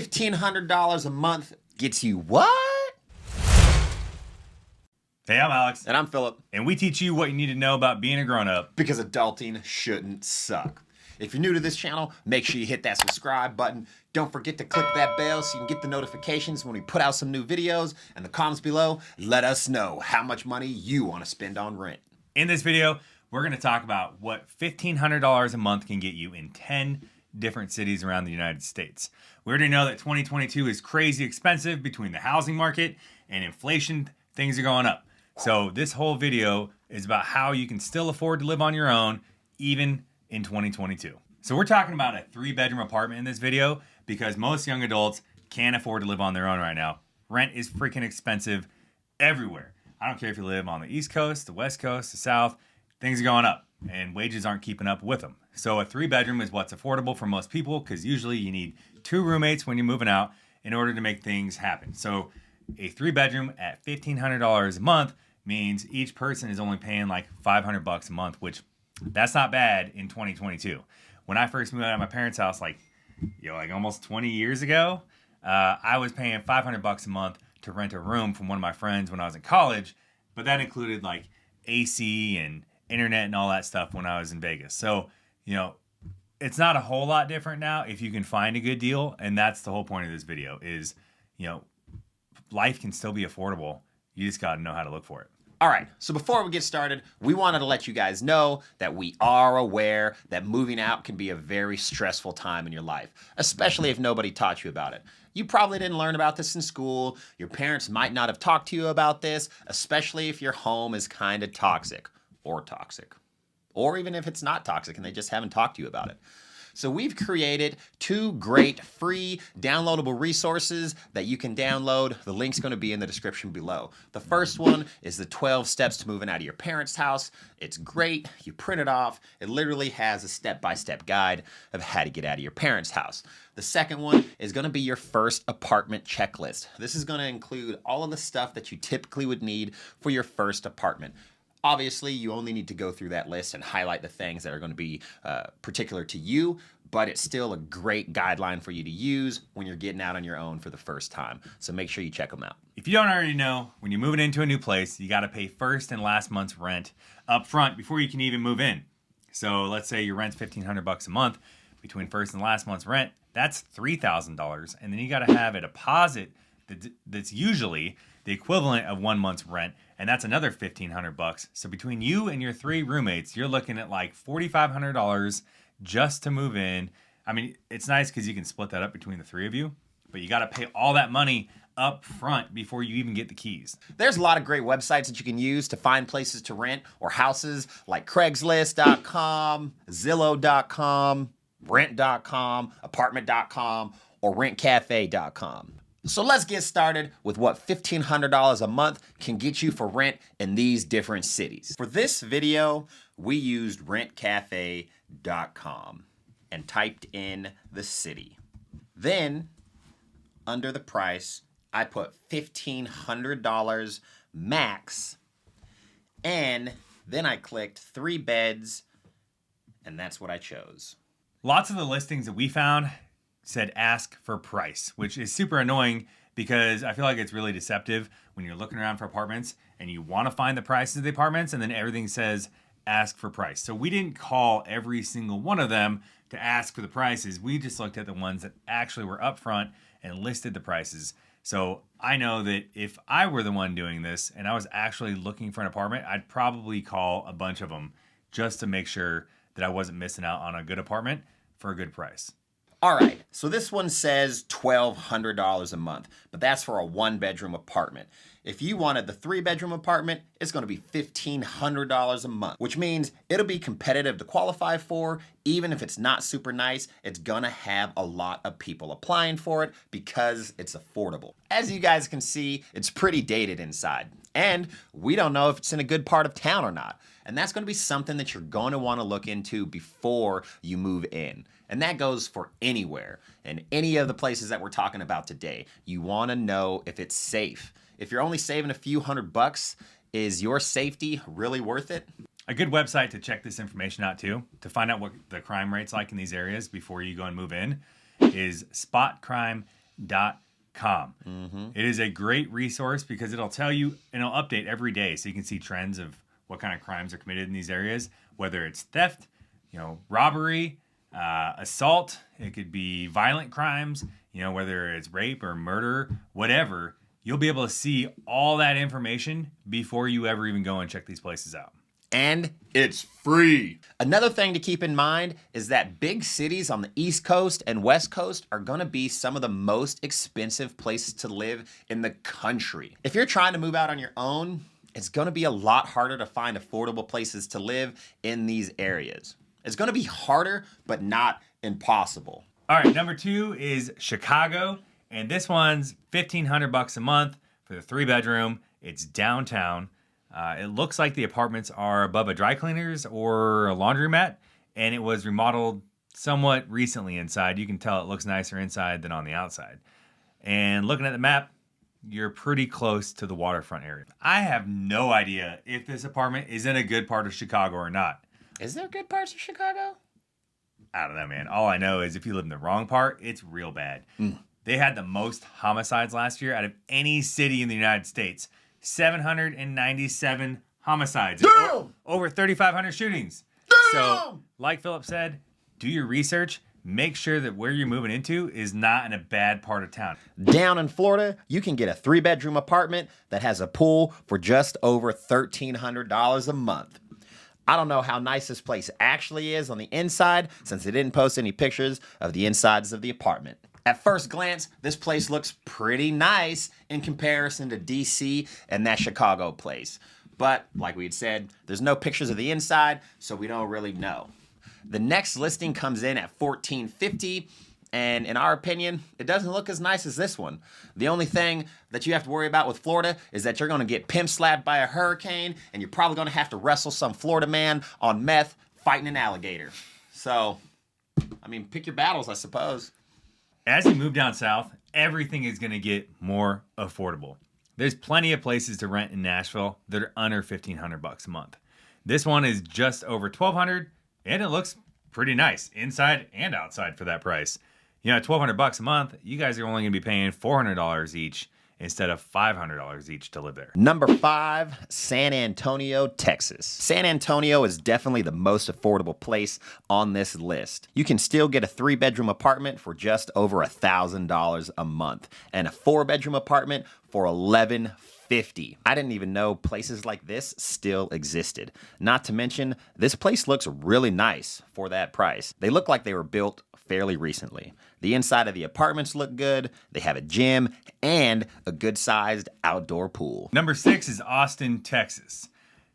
$1,500 a month gets you what? Hey, I'm Alex. And I'm Phillip. And we teach you what you need to know about being a grown-up. Because adulting shouldn't suck. If you're new to this channel, make sure you hit that subscribe button. Don't forget to click that bell so you can get the notifications when we put out some new videos. And the comments below, let us know how much money you want to spend on rent. In this video, we're going to talk about what $1,500 a month can get you in 10 different cities around the United States. We already know that 2022 is crazy expensive between the housing market and inflation. Things are going up. So this whole video is about how you can still afford to live on your own, even in 2022. So we're talking about a 3-bedroom apartment in this video because most young adults can't afford to live on their own right now. Rent is freaking expensive everywhere. I don't care if you live on the East Coast, the West Coast, the South, things are going up and wages aren't keeping up with them. So a 3-bedroom is what's affordable for most people because usually you need 2 roommates when you're moving out in order to make things happen. So a 3-bedroom at $1,500 a month means each person is only paying like $500 a month, which that's not bad in 2022. When I first moved out of my parents' house, like almost 20 years ago, I was paying $500 a month to rent a room from one of my friends when I was in college, but that included like AC and internet and all that stuff when I was in Vegas. So, it's not a whole lot different now if you can find a good deal, and that's the whole point of this video is, life can still be affordable. You just got to know how to look for it. All right, so before we get started, we wanted to let you guys know that we are aware that moving out can be a very stressful time in your life, especially if nobody taught you about it. You probably didn't learn about this in school. Your parents might not have talked to you about this, especially if your home is kind of toxic, or even if it's not toxic and they just haven't talked to you about it. So we've created 2 great free downloadable resources that you can download. The link's going to be in the description below. The first one is the 12 steps to moving out of your parents' house. It's great. You print it off. It literally has a step-by-step guide of how to get out of your parents' house. The second one is going to be your first apartment checklist. This is going to include all of the stuff that you typically would need for your first apartment. Obviously, you only need to go through that list and highlight the things that are going to be particular to you, but it's still a great guideline for you to use when you're getting out on your own for the first time. So make sure you check them out. If you don't already know, when you're moving into a new place, you got to pay first and last month's rent up front before you can even move in. So let's say your rent's $1,500 a month. Between first and last month's rent, that's $3,000. And then you got to have a deposit that's usually the equivalent of 1 month's rent, and that's another $1,500. So between you and your 3 roommates, you're looking at like $4,500 just to move in. I mean, it's nice because you can split that up between the 3 of you, but you got to pay all that money up front before you even get the keys. There's a lot of great websites that you can use to find places to rent or houses like Craigslist.com, Zillow.com, Rent.com, Apartment.com, or RentCafe.com. So let's get started with what $1,500 a month can get you for rent in these different cities. For this video, we used RentCafe.com and typed in the city. Then, under the price, I put $1,500 max, and then I clicked 3 beds, and that's what I chose. Lots of the listings that we found said ask for price, which is super annoying because I feel like it's really deceptive when you're looking around for apartments and you want to find the prices of the apartments and then everything says ask for price. So we didn't call every single one of them to ask for the prices. We just looked at the ones that actually were upfront and listed the prices. So I know that if I were the one doing this and I was actually looking for an apartment, I'd probably call a bunch of them just to make sure that I wasn't missing out on a good apartment for a good price. All right, so this one says $1,200 a month, but that's for a 1-bedroom apartment. If you wanted the 3-bedroom apartment, it's going to be $1,500 a month, which means it'll be competitive to qualify for. Even if it's not super nice, it's going to have a lot of people applying for it because it's affordable. As you guys can see, it's pretty dated inside, and we don't know if it's in a good part of town or not. And that's going to be something that you're going to want to look into before you move in. And that goes for anywhere and any of the places that we're talking about today. You want to know if it's safe. If you're only saving a few $100, is your safety really worth it? A good website to check this information out too, to find out what the crime rate's like in these areas before you go and move in, is spotcrime.gov. It is a great resource because it'll tell you and it'll update every day so you can see trends of what kind of crimes are committed in these areas, whether it's theft, robbery, assault. It could be violent crimes, whether it's rape or murder, whatever. You'll be able to see all that information before you ever even go and check these places out. And it's free. Another thing to keep in mind is that big cities on the East Coast and West Coast are going to be some of the most expensive places to live in the country. If you're trying to move out on your own, it's going to be a lot harder to find affordable places to live in these areas. It's going to be harder, but not impossible. All right, number 2 is Chicago, and this one's $1,500 a month for the 3-bedroom. It's downtown. It looks like the apartments are above a dry cleaners or a laundromat, and it was remodeled somewhat recently inside. You can tell it looks nicer inside than on the outside. And looking at the map, you're pretty close to the waterfront area. I have no idea if this apartment is in a good part of Chicago or not. Is there good parts of Chicago? I don't know, man. All I know is if you live in the wrong part, it's real bad. They had the most homicides last year out of any city in the United States. 797 homicides. Over 3,500 shootings. So, like Phillip said, do your research. Make sure that where you're moving into is not in a bad part of town. Down in Florida, you can get a 3-bedroom apartment that has a pool for just over $1,300 a month. I don't know how nice this place actually is on the inside since they didn't post any pictures of the insides of the apartment. At first glance, this place looks pretty nice in comparison to DC and that Chicago place. But like we had said, there's no pictures of the inside, so we don't really know. The next listing comes in at $1,450, and in our opinion, it doesn't look as nice as this one. The only thing that you have to worry about with Florida is that you're going to get pimp slapped by a hurricane, and you're probably going to have to wrestle some Florida man on meth fighting an alligator. So, pick your battles, I suppose. As you move down south, everything is going to get more affordable. There's plenty of places to rent in Nashville that are under $1,500 a month. This one is just over $1,200, and it looks pretty nice inside and outside for that price. At $1,200 a month, you guys are only going to be paying $400 each instead of $500 each to live there. Number 5, San Antonio, Texas. San Antonio is definitely the most affordable place on this list. You can still get a 3-bedroom apartment for just over $1,000 a month and a 4-bedroom apartment for $1,150. I didn't even know places like this still existed. Not to mention, this place looks really nice for that price. They look like they were built fairly recently. The inside of the apartments look good. They have a gym and a good-sized outdoor pool. Number 6 is Austin, Texas.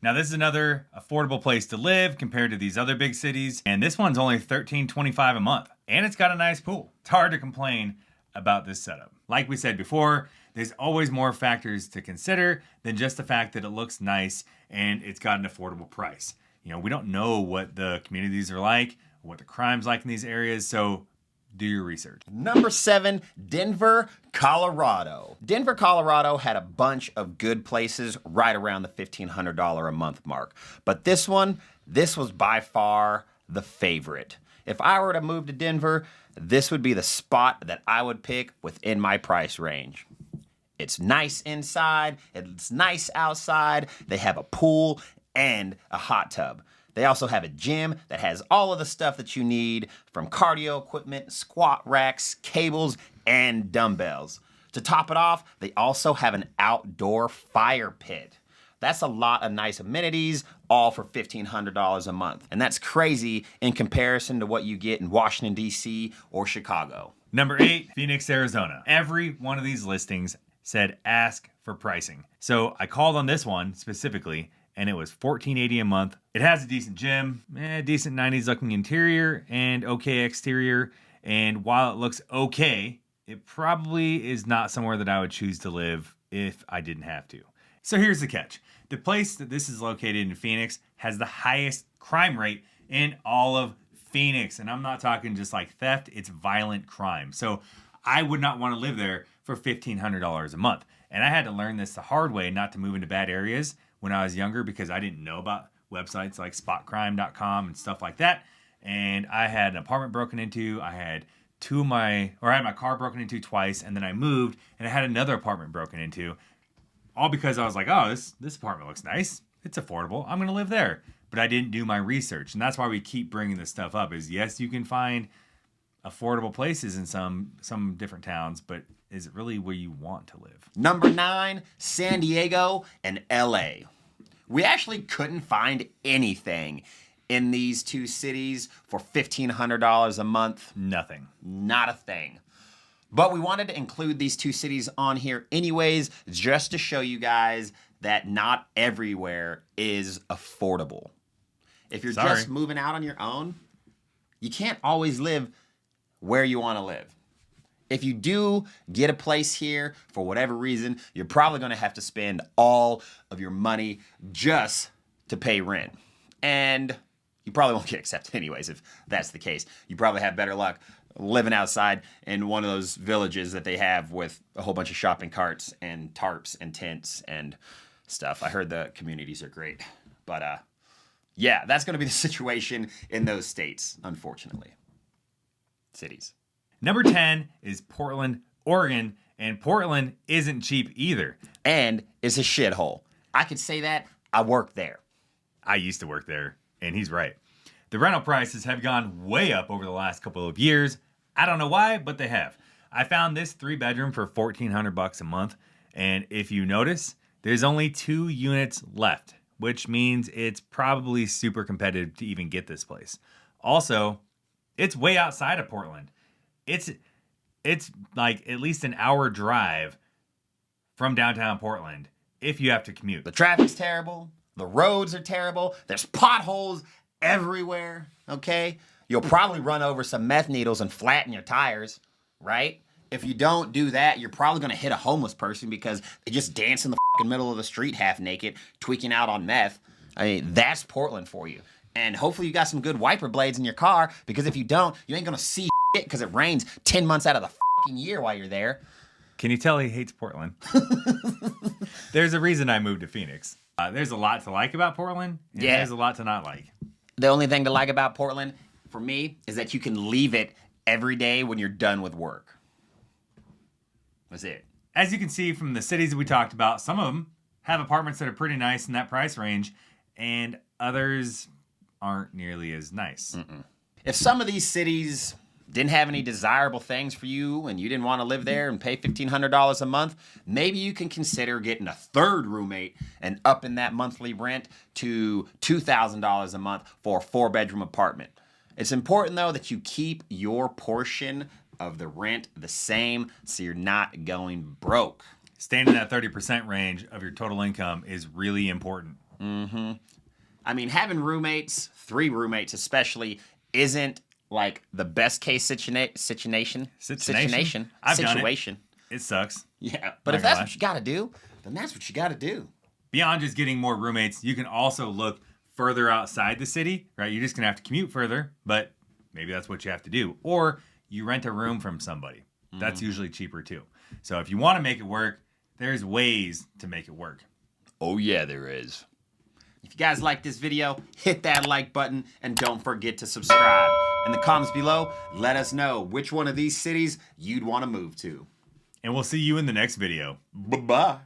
Now, this is another affordable place to live compared to these other big cities, and this one's only $1,325 a month, and it's got a nice pool. It's hard to complain about this setup. Like we said before, there's always more factors to consider than just the fact that it looks nice and it's got an affordable price. We don't know what the communities are like, what the crime's like in these areas, so do your research. Number 7, Denver, Colorado. Denver, Colorado had a bunch of good places right around the $1,500 a month mark. But this was by far the favorite. If I were to move to Denver, this would be the spot that I would pick within my price range. It's nice inside, it's nice outside, they have a pool and a hot tub. They also have a gym that has all of the stuff that you need, from cardio equipment, squat racks, cables, and dumbbells. To top it off, they also have an outdoor fire pit. That's a lot of nice amenities, all for $1,500 a month. And that's crazy in comparison to what you get in Washington, D.C. or Chicago. Number 8, Phoenix, Arizona. Every one of these listings said ask for pricing. So I called on this one specifically, and it was $1,480 a month. It has a decent gym, decent 90s looking interior, and okay exterior. And while it looks okay, it probably is not somewhere that I would choose to live if I didn't have to. So here's the catch. The place that this is located in Phoenix has the highest crime rate in all of Phoenix. And I'm not talking just like theft, it's violent crime. So I would not want to live there for $1,500 a month. And I had to learn this the hard way, not to move into bad areas when I was younger, because I didn't know about websites like spotcrime.com and stuff like that. And I had an apartment broken into. I had I had my car broken into twice, and then I moved and I had another apartment broken into, all because I was like, oh, this apartment looks nice. It's affordable. I'm going to live there. But I didn't do my research. And that's why we keep bringing this stuff up is, yes, you can find affordable places in some different towns, but is it really where you want to live? Number 9, San Diego and LA. We actually couldn't find anything in these two cities for $1,500 a month. Nothing. Not a thing. But we wanted to include these two cities on here anyways, just to show you guys that not everywhere is affordable. If you're just moving out on your own, you can't always live where you want to live. If you do get a place here, for whatever reason, you're probably going to have to spend all of your money just to pay rent. And you probably won't get accepted anyways if that's the case. You probably have better luck living outside in one of those villages that they have with a whole bunch of shopping carts and tarps and tents and stuff. I heard the communities are great. But yeah, that's going to be the situation in those states, unfortunately. Cities. Number 10 is Portland, Oregon, and Portland isn't cheap either. And it's a shithole. I could say that. I work there. I used to work there, and he's right. The rental prices have gone way up over the last couple of years. I don't know why, but they have. I found this 3-bedroom for $1,400 a month, and if you notice, there's only 2 units left, which means it's probably super competitive to even get this place. Also, it's way outside of Portland. It's like at least an hour drive from downtown Portland if you have to commute. The traffic's terrible. The roads are terrible. There's potholes everywhere, okay? You'll probably run over some meth needles and flatten your tires, right? If you don't do that, you're probably going to hit a homeless person because they just dance in the fucking middle of the street half naked, tweaking out on meth. I mean, that's Portland for you. And hopefully you got some good wiper blades in your car, because if you don't, you ain't going to see shit because it rains 10 months out of the fucking year while you're there. Can you tell he hates Portland? There's a reason I moved to Phoenix. There's a lot to like about Portland, and there's a lot to not like. The only thing to like about Portland, for me, is that you can leave it every day when you're done with work. That's it. As you can see from the cities that we talked about, some of them have apartments that are pretty nice in that price range, and others aren't nearly as nice. If some of these cities didn't have any desirable things for you and you didn't want to live there and pay $1,500 a month, maybe you can consider getting a third roommate and upping that monthly rent to $2,000 a month for a 4-bedroom apartment. It's important, though, that you keep your portion of the rent the same so you're not going broke. Staying in that 30% range of your total income is really important. I mean, having roommates, 3 roommates especially, isn't like the best case situation. I've done it. It sucks. Yeah, but if that's what you got to do, then that's what you got to do. Beyond just getting more roommates, you can also look further outside the city, right? You're just going to have to commute further, but maybe that's what you have to do. Or you rent a room from somebody. That's usually cheaper too. So if you want to make it work, there's ways to make it work. Oh yeah, there is. If you guys like this video, hit that like button and don't forget to subscribe. In the comments below, let us know which one of these cities you'd want to move to. And we'll see you in the next video. Bye-bye.